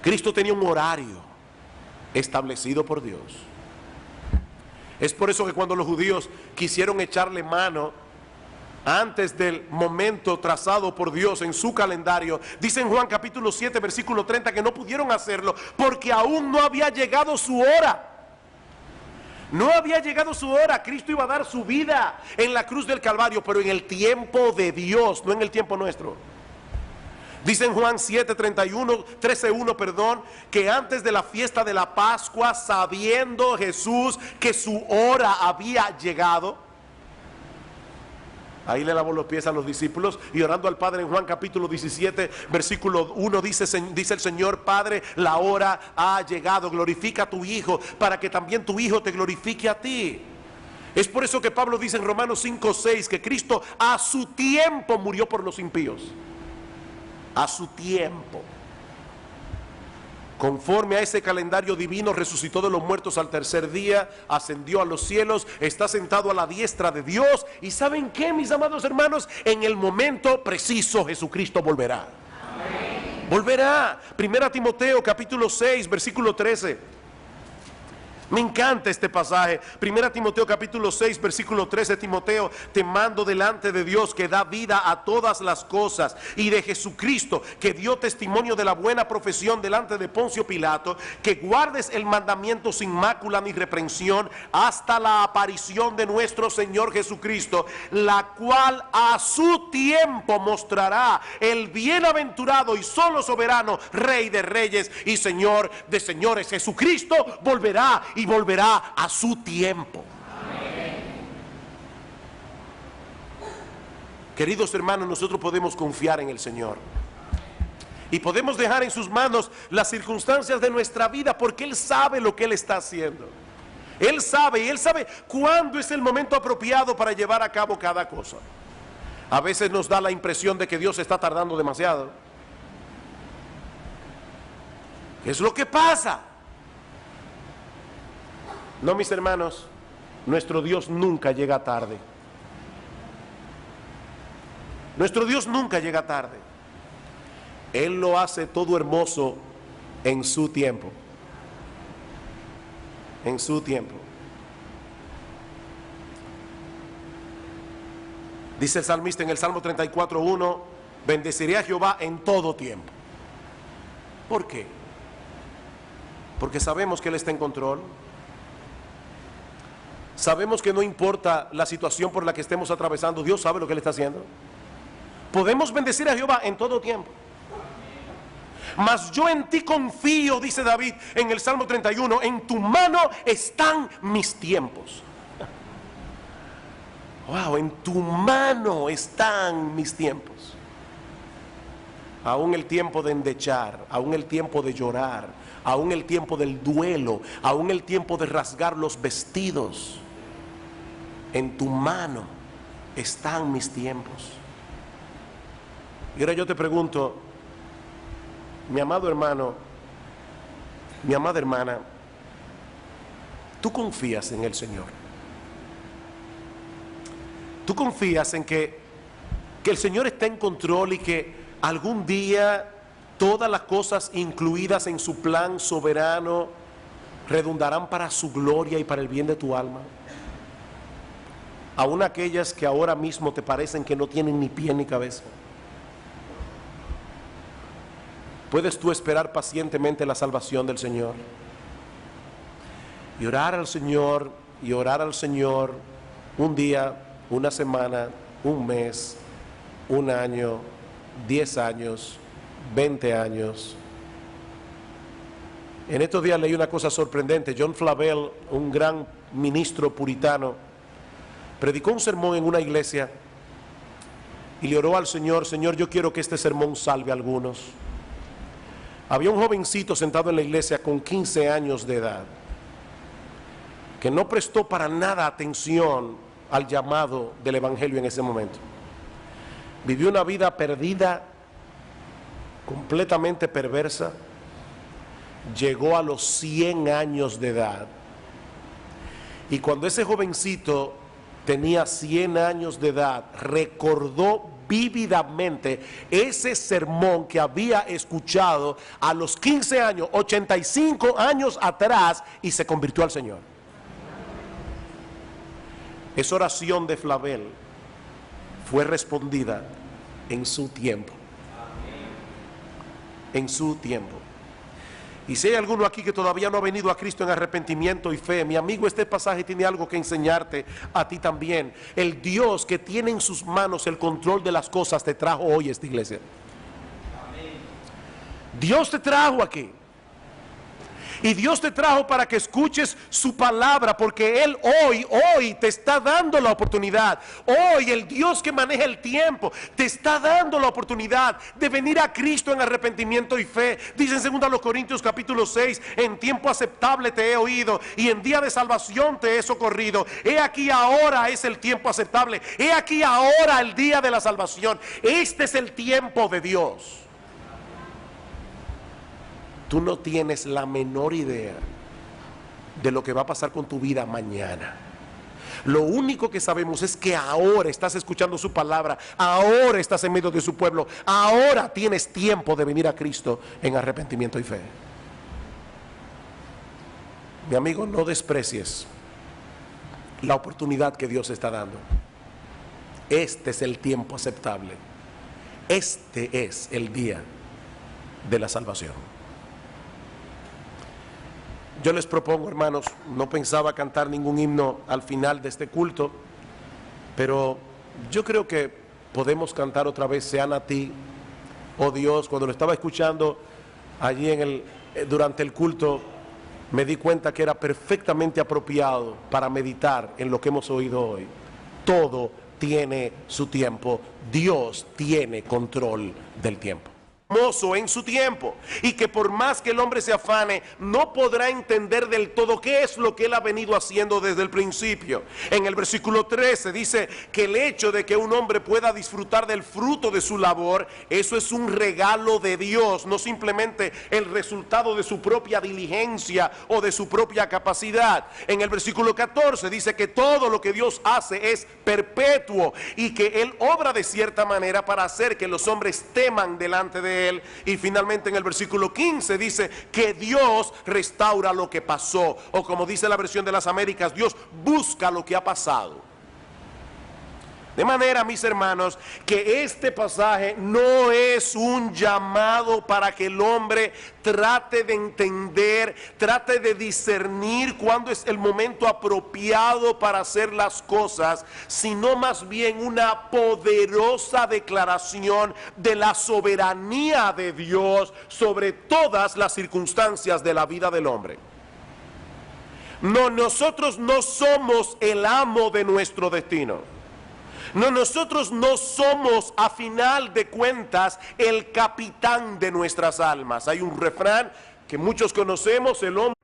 Cristo tenía un horario establecido por Dios. Es por eso que cuando los judíos quisieron echarle mano antes del momento trazado por Dios en su calendario. Dice en Juan capítulo 7 versículo 30 que no pudieron hacerlo porque aún no había llegado su hora. No había llegado su hora. Cristo iba a dar su vida en la cruz del Calvario, pero en el tiempo de Dios, no en el tiempo nuestro. Dice en Juan 13:1, perdón, que antes de la fiesta de la Pascua, sabiendo Jesús que su hora había llegado, ahí le lavó los pies a los discípulos y orando al Padre en Juan capítulo 17, versículo 1, dice el Señor: Padre, la hora ha llegado, glorifica a tu Hijo, para que también tu Hijo te glorifique a ti. Es por eso que Pablo dice en Romanos 5:6 que Cristo a su tiempo murió por los impíos. A su tiempo. Conforme a ese calendario divino, resucitó de los muertos al tercer día, ascendió a los cielos, está sentado a la diestra de Dios. ¿Y saben qué, mis amados hermanos? En el momento preciso Jesucristo volverá. Amén. Volverá. Primera Timoteo capítulo 6 versículo 13. Me encanta este pasaje. Primera Timoteo capítulo 6 versículo 13. Timoteo, te mando delante de Dios que da vida a todas las cosas, y de Jesucristo que dio testimonio de la buena profesión delante de Poncio Pilato, que guardes el mandamiento sin mácula ni reprensión hasta la aparición de nuestro Señor Jesucristo, la cual a su tiempo mostrará el bienaventurado y solo soberano Rey de reyes y Señor de señores. Jesucristo volverá, y volverá a su tiempo. Amén. Queridos hermanos, nosotros podemos confiar en el Señor y podemos dejar en sus manos las circunstancias de nuestra vida, porque Él sabe lo que Él está haciendo. Él sabe, y Él sabe cuándo es el momento apropiado para llevar a cabo cada cosa. A veces nos da la impresión de que Dios está tardando demasiado. ¿Qué es lo que pasa? No, mis hermanos, nuestro Dios nunca llega tarde. Nuestro Dios nunca llega tarde. Él lo hace todo hermoso en su tiempo. En su tiempo. Dice el salmista en el Salmo 34:1: bendeciré a Jehová en todo tiempo. ¿Por qué? Porque sabemos que Él está en control. Sabemos que no importa la situación por la que estemos atravesando, Dios sabe lo que Él está haciendo. Podemos bendecir a Jehová en todo tiempo. Mas yo en ti confío, dice David en el Salmo 31, en tu mano están mis tiempos. Wow, en tu mano están mis tiempos. Aún el tiempo de endechar, aún el tiempo de llorar, aún el tiempo del duelo, aún el tiempo de rasgar los vestidos. En tu mano están mis tiempos. Y ahora yo te pregunto, mi amado hermano, mi amada hermana, ¿tú confías en el Señor? ¿Tú confías en que el Señor está en control y que algún día todas las cosas incluidas en su plan soberano redundarán para su gloria y para el bien de tu alma? Aún aquellas que ahora mismo te parecen que no tienen ni pie ni cabeza. ¿Puedes tú esperar pacientemente la salvación del Señor? Y orar al Señor, y orar al Señor un día, una semana, un mes, un año, 10 años, 20 años. En estos días leí una cosa sorprendente. John Flavel, un gran ministro puritano, predicó un sermón en una iglesia y le oró al Señor: Señor, yo quiero que este sermón salve a algunos. Había un jovencito sentado en la iglesia con 15 años de edad que no prestó para nada atención al llamado del evangelio en ese momento. Vivió una vida perdida, completamente perversa. Llegó a los 100 años de edad. Y cuando ese jovencito tenía 100 años de edad, recordó vívidamente ese sermón que había escuchado a los 15 años, 85 años atrás, y se convirtió al Señor. Es oración de Flavel. fue respondida en su tiempo. En su tiempo. Y si hay alguno aquí que todavía no ha venido a Cristo en arrepentimiento y fe, mi amigo, este pasaje tiene algo que enseñarte a ti también. El Dios que tiene en sus manos el control de las cosas te trajo hoy a esta iglesia. Dios te trajo aquí. Y Dios te trajo para que escuches su palabra, porque Él hoy te está dando la oportunidad. Hoy el Dios que maneja el tiempo te está dando la oportunidad de venir a Cristo en arrepentimiento y fe. Dice en 2 Corintios capítulo 6, en tiempo aceptable te he oído y en día de salvación te he socorrido. He aquí ahora es el tiempo aceptable. He aquí ahora el día de la salvación. Este es el tiempo de Dios. Tú no tienes la menor idea de lo que va a pasar con tu vida mañana. Lo único que sabemos es que ahora estás escuchando su palabra, ahora estás en medio de su pueblo, ahora tienes tiempo de venir a Cristo en arrepentimiento y fe. Mi amigo, no desprecies la oportunidad que Dios está dando. Este es el tiempo aceptable. Este es el día de la salvación. Yo les propongo, hermanos, no pensaba cantar ningún himno al final de este culto, pero yo creo que podemos cantar otra vez Sean a ti, oh Dios. Cuando lo estaba escuchando allí durante el culto, me di cuenta que era perfectamente apropiado para meditar en lo que hemos oído hoy. Todo tiene su tiempo. Dios tiene control del tiempo. En su tiempo, y que por más que el hombre se afane, no podrá entender del todo qué es lo que él ha venido haciendo desde el principio. En el versículo 13 dice que el hecho de que un hombre pueda disfrutar del fruto de su labor, eso es un regalo de Dios, no simplemente el resultado de su propia diligencia o de su propia capacidad. En el versículo 14 dice que todo lo que Dios hace es perpetuo y que Él obra de cierta manera para hacer que los hombres teman delante de Él. Y finalmente en el versículo 15 dice que Dios restaura lo que pasó, o como dice la versión de las Américas, Dios busca lo que ha pasado. De manera, mis hermanos, que este pasaje no es un llamado para que el hombre trate de entender, trate de discernir cuándo es el momento apropiado para hacer las cosas, sino más bien una poderosa declaración de la soberanía de Dios sobre todas las circunstancias de la vida del hombre. No, nosotros no somos el amo de nuestro destino. No, nosotros no somos a final de cuentas el capitán de nuestras almas. Hay un refrán que muchos conocemos, el hombre.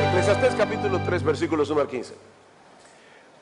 Eclesiastés capítulo 3, versículos 1 al 15.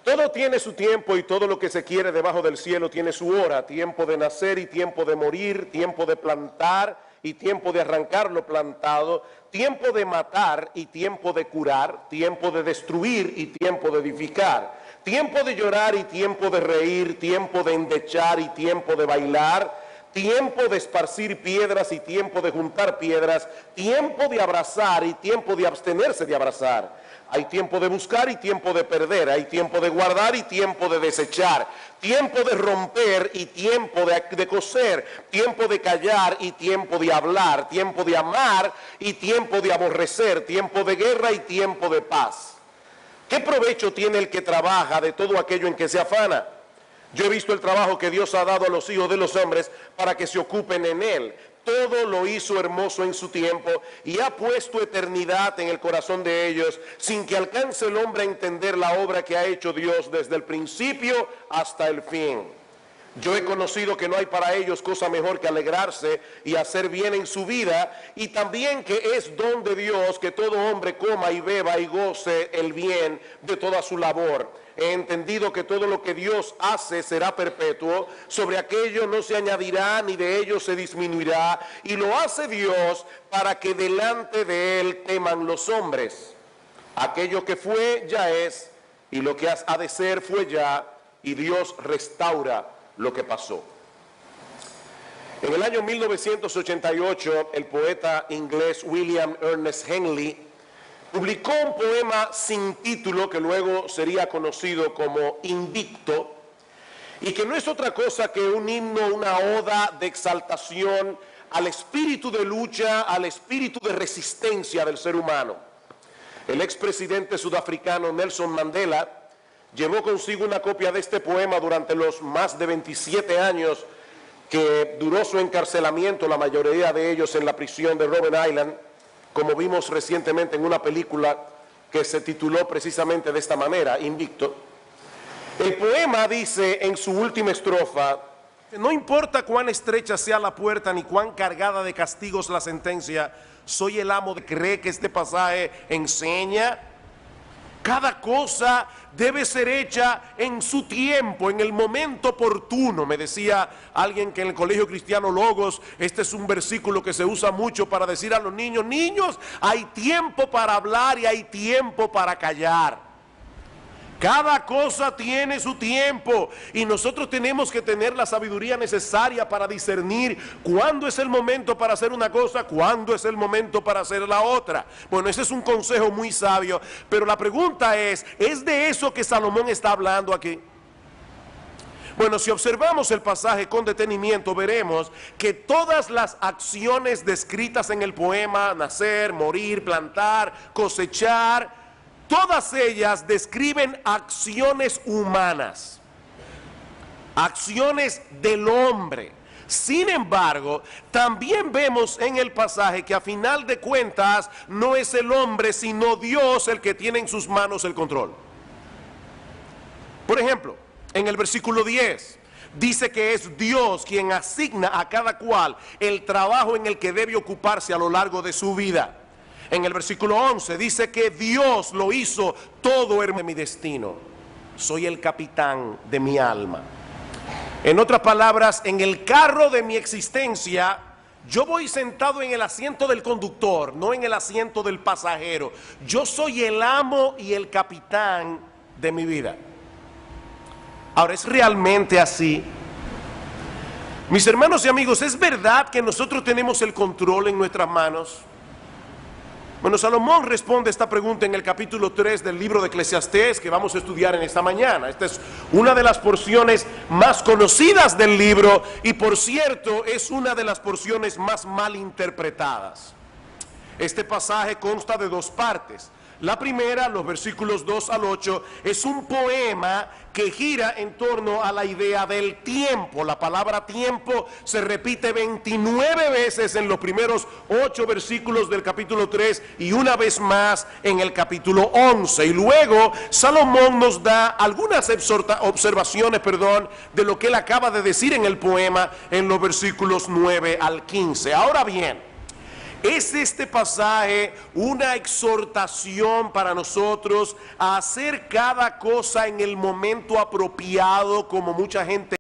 Todo tiene su tiempo y todo lo que se quiere debajo del cielo tiene su hora, tiempo de nacer y tiempo de morir, tiempo de plantar y tiempo de arrancar lo plantado, tiempo de matar y tiempo de curar, tiempo de destruir y tiempo de edificar, tiempo de llorar y tiempo de reír, tiempo de endechar y tiempo de bailar, tiempo de esparcir piedras y tiempo de juntar piedras, tiempo de abrazar y tiempo de abstenerse de abrazar. Hay tiempo de buscar y tiempo de perder, hay tiempo de guardar y tiempo de desechar, tiempo de romper y tiempo de coser, tiempo de callar y tiempo de hablar, tiempo de amar y tiempo de aborrecer, tiempo de guerra y tiempo de paz. ¿Qué provecho tiene el que trabaja de todo aquello en que se afana? Yo he visto el trabajo que Dios ha dado a los hijos de los hombres para que se ocupen en él. Todo lo hizo hermoso en su tiempo y ha puesto eternidad en el corazón de ellos, sin que alcance el hombre a entender la obra que ha hecho Dios desde el principio hasta el fin. Yo he conocido que no hay para ellos cosa mejor que alegrarse y hacer bien en su vida, y también que es don de Dios que todo hombre coma y beba y goce el bien de toda su labor. He entendido que todo lo que Dios hace será perpetuo, sobre aquello no se añadirá ni de ello se disminuirá, y lo hace Dios para que delante de Él teman los hombres. Aquello que fue ya es, y lo que ha de ser fue ya, y Dios restaura lo que pasó. En el año 1988, el poeta inglés William Ernest Henley publicó un poema sin título que luego sería conocido como Invicto, y que no es otra cosa que un himno, una oda de exaltación al espíritu de lucha, al espíritu de resistencia del ser humano. El expresidente sudafricano Nelson Mandela llevó consigo una copia de este poema durante los más de 27 años que duró su encarcelamiento, la mayoría de ellos en la prisión de Robben Island, como vimos recientemente en una película que se tituló precisamente de esta manera, Invicto. El poema dice en su última estrofa: no importa cuán estrecha sea la puerta ni cuán cargada de castigos la sentencia, soy el amo. ¿Cree que este pasaje enseña? Cada cosa debe ser hecha en su tiempo, en el momento oportuno. Me decía alguien que en el colegio cristiano Logos, este es un versículo que se usa mucho para decir a los niños: niños, hay tiempo para hablar y hay tiempo para callar. Cada cosa tiene su tiempo y nosotros tenemos que tener la sabiduría necesaria para discernir cuándo es el momento para hacer una cosa, cuándo es el momento para hacer la otra. Bueno, ese es un consejo muy sabio, pero la pregunta ¿es de eso que Salomón está hablando aquí? Bueno, si observamos el pasaje con detenimiento, veremos que todas las acciones descritas en el poema, nacer, morir, plantar, cosechar, todas ellas describen acciones humanas, acciones del hombre. Sin embargo, también vemos en el pasaje que a final de cuentas no es el hombre sino Dios el que tiene en sus manos el control. Por ejemplo, en el versículo 10 dice que es Dios quien asigna a cada cual el trabajo en el que debe ocuparse a lo largo de su vida. En el versículo 11 dice que Dios lo hizo todo de mi destino. Soy el capitán de mi alma. En otras palabras, en el carro de mi existencia, yo voy sentado en el asiento del conductor, no en el asiento del pasajero. Yo soy el amo y el capitán de mi vida. Ahora, ¿es realmente así? Mis hermanos y amigos, ¿es verdad que nosotros tenemos el control en nuestras manos? Bueno, Salomón responde esta pregunta en el capítulo 3 del libro de Eclesiastés, que vamos a estudiar en esta mañana. Esta es una de las porciones más conocidas del libro y, por cierto, es una de las porciones más mal interpretadas. Este pasaje consta de dos partes. La primera, los versículos 2 al 8, es un poema que gira en torno a la idea del tiempo. La palabra tiempo se repite 29 veces en los primeros 8 versículos del capítulo 3 y una vez más en el capítulo 11. Y luego Salomón nos da algunas observaciones de lo que él acaba de decir en el poema en los versículos 9 al 15. Ahora bien, ¿es este pasaje una exhortación para nosotros a hacer cada cosa en el momento apropiado, como mucha gente